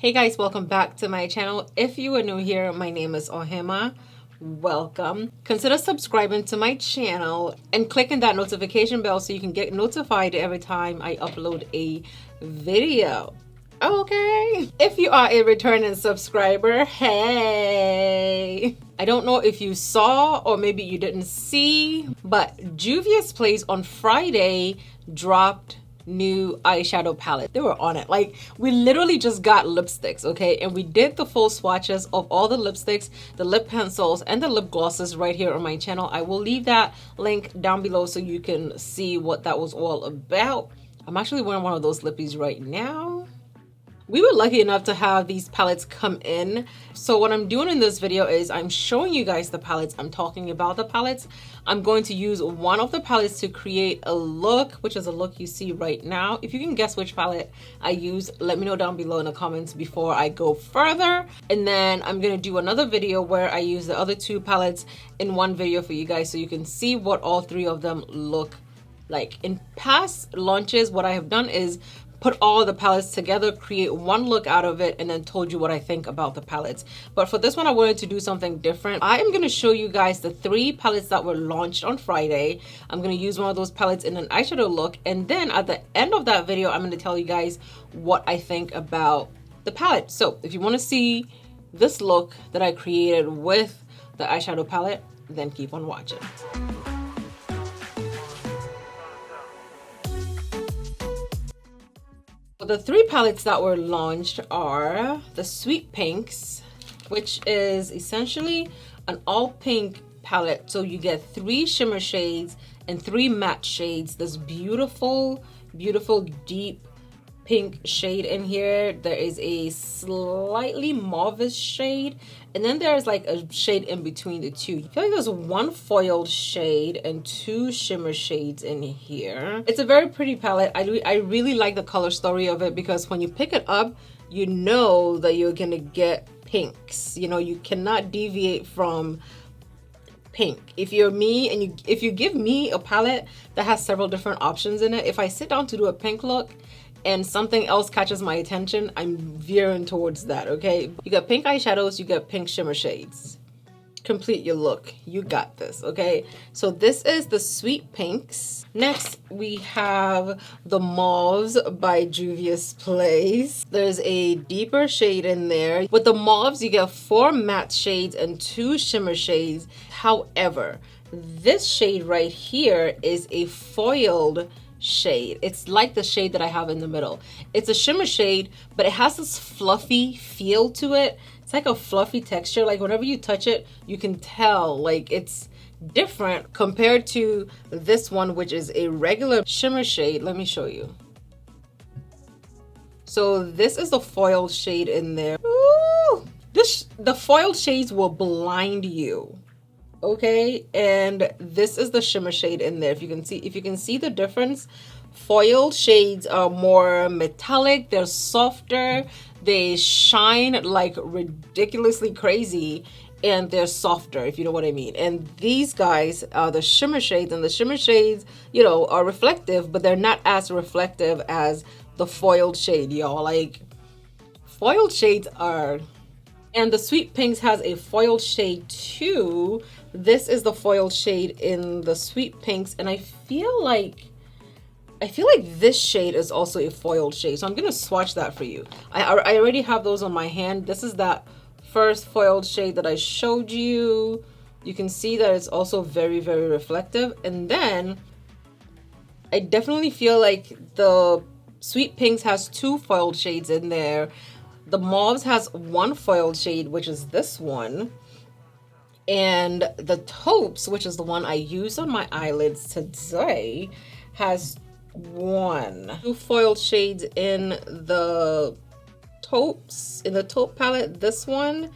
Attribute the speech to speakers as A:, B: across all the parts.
A: Hey guys, welcome back to my channel. If you are new here, my name is Ohima. Welcome. Consider subscribing to my channel and clicking that notification bell so you can get notified every time I upload a video. Okay. If you are a returning subscriber, hey. I don't know if you saw or maybe you didn't see, but Juvia's Place on Friday dropped new eyeshadow palette. They were on it. Like, we literally just got lipsticks, okay? And we did the full swatches of all the lipsticks, the lip pencils, and the lip glosses right here on my channel. I will leave that link down below so you can see what that was all about. I'm actually wearing one of those lippies right now. We were lucky enough to have these palettes come in. So what I'm doing in this video is I'm showing you guys the palettes. I'm talking about the palettes. I'm going to use one of the palettes to create a look, which is a look you see right now. If you can guess which palette I use, let me know down below in the comments before I go further. And then I'm gonna do another video where I use the other two palettes in one video for you guys so you can see what all three of them look like. In past launches, what I have done is put all the palettes together, create one look out of it, and then told you what I think about the palettes. But for this one, I wanted to do something different. I am going to show you guys the three palettes that were launched on Friday. I'm going to use one of those palettes in an eyeshadow look, and then at the end of that video, I'm going to tell you guys what I think about the palette. So if you want to see this look that I created with the eyeshadow palette, then keep on watching. The three palettes that were launched are the Sweet Pinks, which is essentially an all pink palette. So you get 3 shimmer shades and 3 matte shades. This beautiful, beautiful deep pink shade in here. There is a slightly mauve shade, and then there's like a shade in between the two. I feel like there's one foiled shade and 2 shimmer shades in here. It's a very pretty palette. I really like the color story of it because when you pick it up, you know that you're gonna get pinks. You know, you cannot deviate from pink. If you're me and if you give me a palette that has several different options in it, if I sit down to do a pink look and something else catches my attention, I'm veering towards that, okay? You got pink eyeshadows, you got pink shimmer shades. Complete your look. You got this, okay? So this is the Sweet Pinks. Next, we have the Mauves by Juvia's Place. There's a deeper shade in there. With the Mauves, you get 4 matte shades and 2 shimmer shades. However, this shade right here is a foiled shade. It's like the shade that I have in the middle. It's a shimmer shade, but it has this fluffy feel to it. It's like a fluffy texture. Like whenever you touch it, you can tell like it's different compared to this one, which is a regular shimmer shade. Let me show you. So this is the foiled shade in there. Ooh, the foiled shades will blind you. Okay, and this is the shimmer shade in there. If you can see the difference, foiled shades are more metallic, they're softer, they shine like ridiculously crazy, and they're softer, if you know what I mean. And these guys are the shimmer shades, and the shimmer shades, you know, are reflective, but they're not as reflective as the foiled shade, y'all. Like, foiled shades are... And the Sweet Pinks has a foiled shade too. This is the foiled shade in the Sweet Pinks, and I feel like this shade is also a foiled shade. So I'm gonna swatch that for you. I already have those on my hand. This is that first foiled shade that I showed you. You can see that it's also very, very reflective. And then I definitely feel like the Sweet Pinks has 2 foiled shades in there. The Mauves has 1 foiled shade, which is this one. And the Taupes, which is the one I used on my eyelids today, has 2 foiled shades in the Taupes, in the Taupe palette. This one,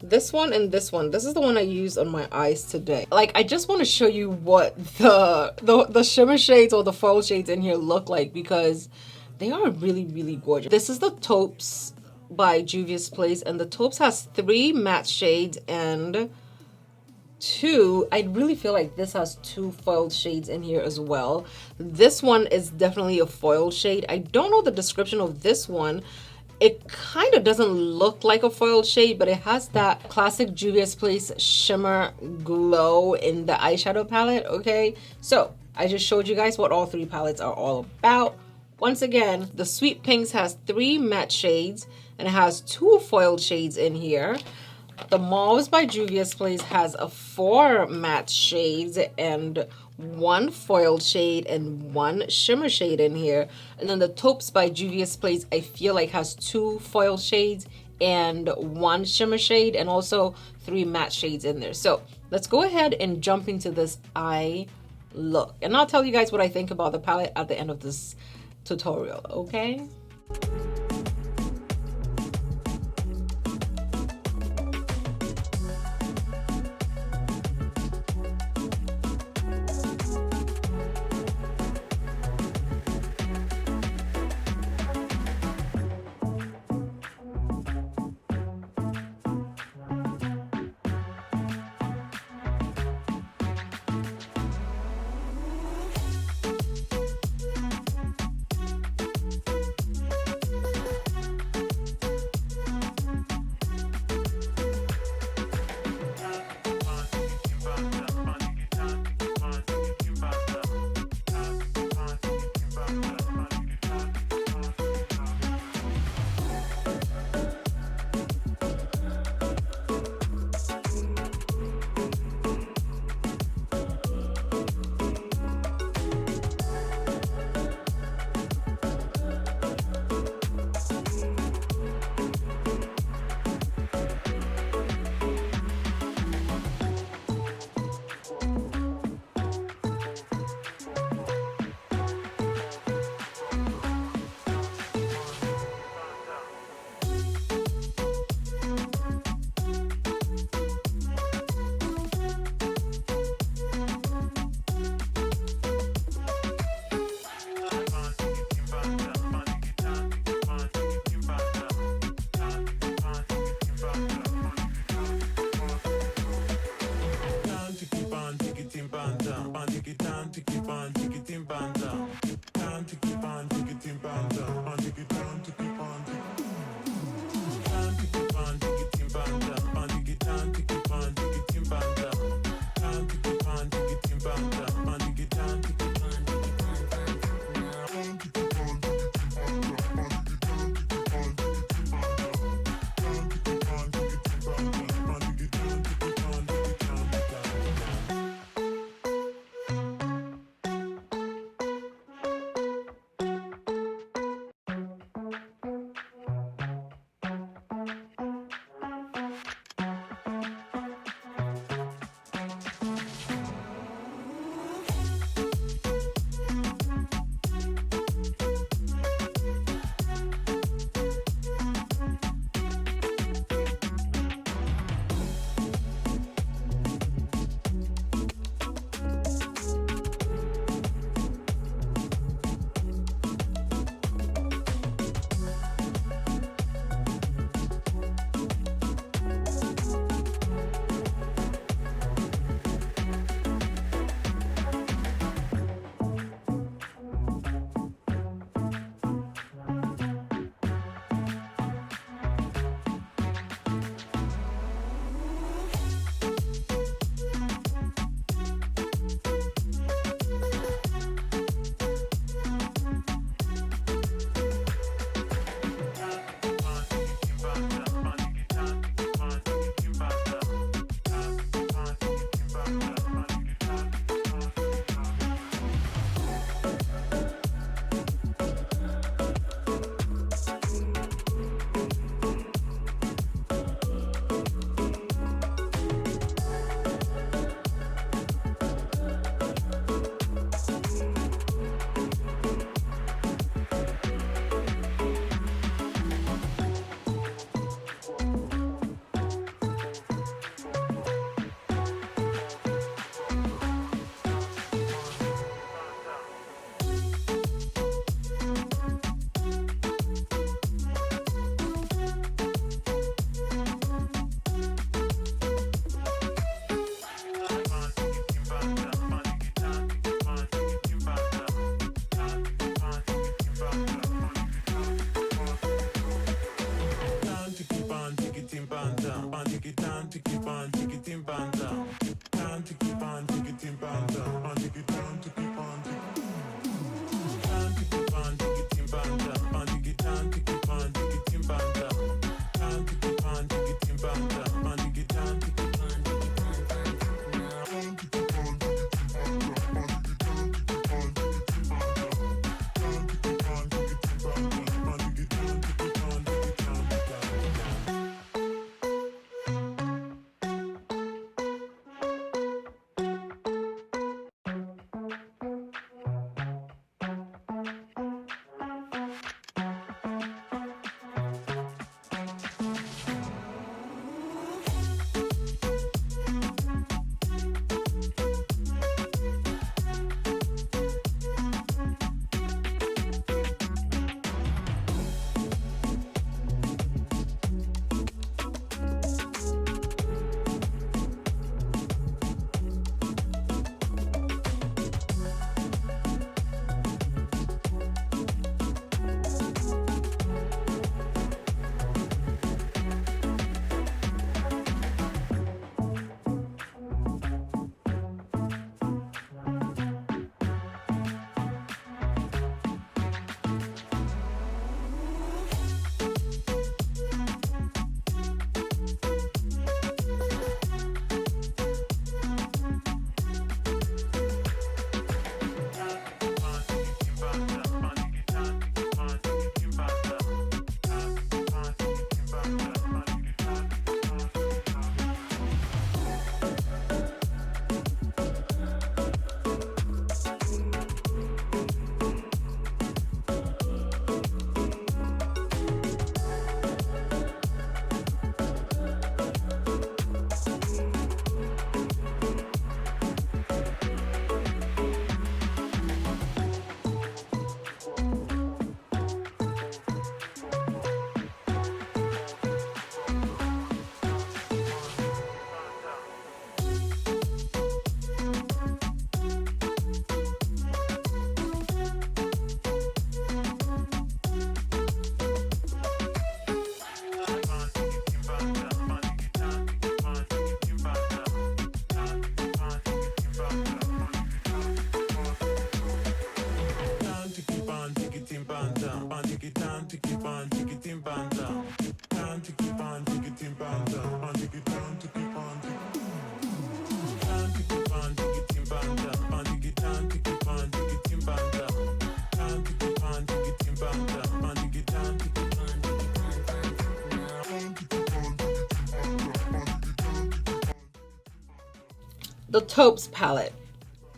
A: and this one. This is the one I used on my eyes today. Like, I just want to show you what the shimmer shades or the foiled shades in here look like because they are really, really gorgeous. This is the Taupes by Juvia's Place, and the Taupes has 3 matte shades and 2, I really feel like this has 2 foiled shades in here as well. This one is definitely a foiled shade. I don't know the description of this one. It kind of doesn't look like a foiled shade, but it has that classic Juvia's Place shimmer glow in the eyeshadow palette, okay? So I just showed you guys what all three palettes are all about. Once again, the Sweet Pinks has 3 matte shades and it has 2 foiled shades in here. The Mauves by Juvia's Place has 4 matte shades and 1 foiled shade and 1 shimmer shade in here. And then the Taupes by Juvia's Place, I feel like has 2 foiled shades and 1 shimmer shade and also 3 matte shades in there. So let's go ahead and jump into this eye look. And I'll tell you guys what I think about the palette at the end of this tutorial, okay? the Taupes palette.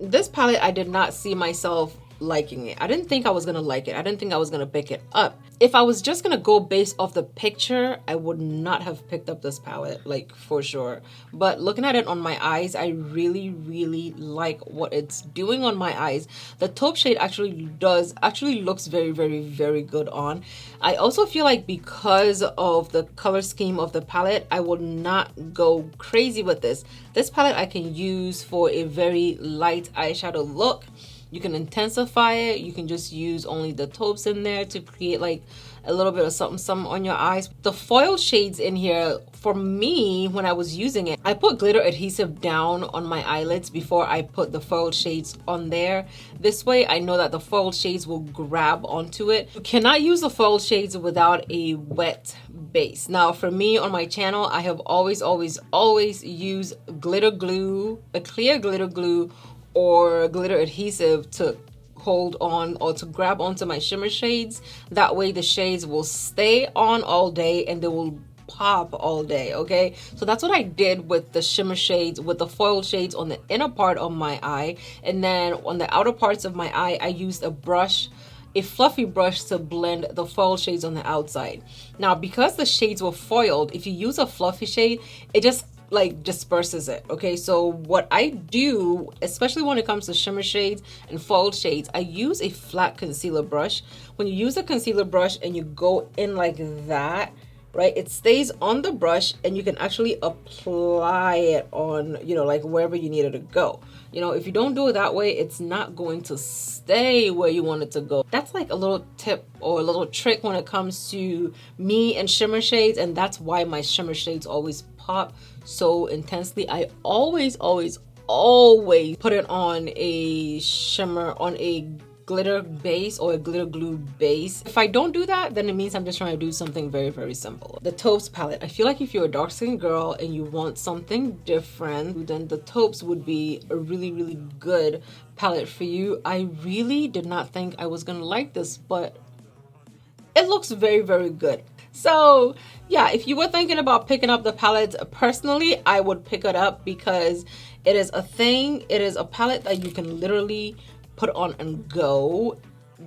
A: This palette, I did not see myself liking it. I didn't think I was gonna like it. I didn't think I was gonna pick it up. If I was just gonna go based off the picture, I would not have picked up this palette, like, for sure. But looking at it on my eyes, I really, really like what it's doing on my eyes. The taupe shade actually looks very, very, very good on. I also feel like because of the color scheme of the palette, I will not go crazy with this. This palette I can use for a very light eyeshadow look. You can intensify it. You can just use only the taupes in there to create like a little bit of something on your eyes. The foil shades in here, for me, when I was using it, I put glitter adhesive down on my eyelids before I put the foil shades on there. This way I know that the foil shades will grab onto it. You cannot use the foil shades without a wet base. Now for me on my channel, I have always used glitter glue, a clear glitter glue, or glitter adhesive to hold on or to grab onto my shimmer shades. That way the shades will stay on all day and they will pop all day. Okay, so that's what I did with the shimmer shades, with the foil shades on the inner part of my eye, and then on the outer parts of my eye I used a fluffy brush to blend the foil shades on the outside. Now because the shades were foiled, if you use a fluffy shade, it just like disperses it. Okay, so what I do, especially when it comes to shimmer shades and foil shades, I use a flat concealer brush. When you use a concealer brush and you go in like that, right, it stays on the brush and you can actually apply it on, you know, like wherever you need it to go. You know, if you don't do it that way, it's not going to stay where you want it to go. That's like a little tip or a little trick when it comes to me and shimmer shades, and that's why my shimmer shades always pop so intensely. I always put it on a shimmer, on a glitter base or a glitter glue base. If I don't do that, then it means I'm just trying to do something very, very simple. The Taupes palette, I feel like if you're a dark skinned girl and you want something different, then the Taupes would be a really, really good palette for you. I really did not think I was gonna like this, but it looks very, very good. So yeah, if you were thinking about picking up the palette, personally I would pick it up because it is a thing. It is a palette that you can literally put on and go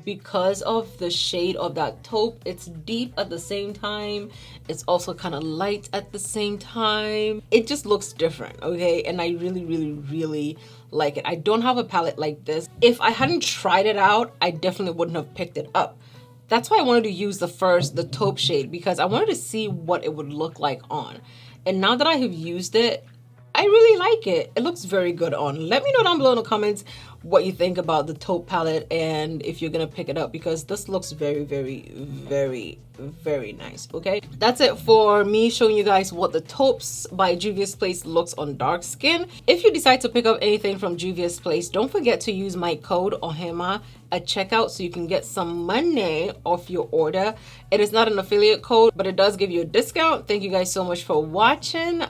A: because of the shade of that taupe. It's deep at the same time, it's also kind of light at the same time. It just looks different, okay? And I really, really, really like it. I don't have a palette like this. If I hadn't tried it out, I definitely wouldn't have picked it up. That's why I wanted to use the taupe shade, because I wanted to see what it would look like on. And now that I have used it, I really like it. It looks very good on. Let me know down below in the comments what you think about the taupe palette and if you're gonna pick it up, because this looks very, very, very, very nice. Okay, that's it for me showing you guys what the Taupes by Juvia's Place looks on dark skin. If you decide to pick up anything from Juvia's Place, don't forget to use my code OHEMA at checkout so you can get some money off your order. It is not an affiliate code, but it does give you a discount. Thank you guys so much for watching.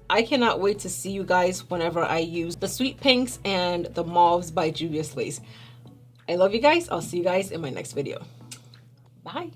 A: I cannot wait to see you guys whenever I use the Sweet Pinks and the Mauves by Juvia's Place. I love you guys. I'll see you guys in my next video. Bye.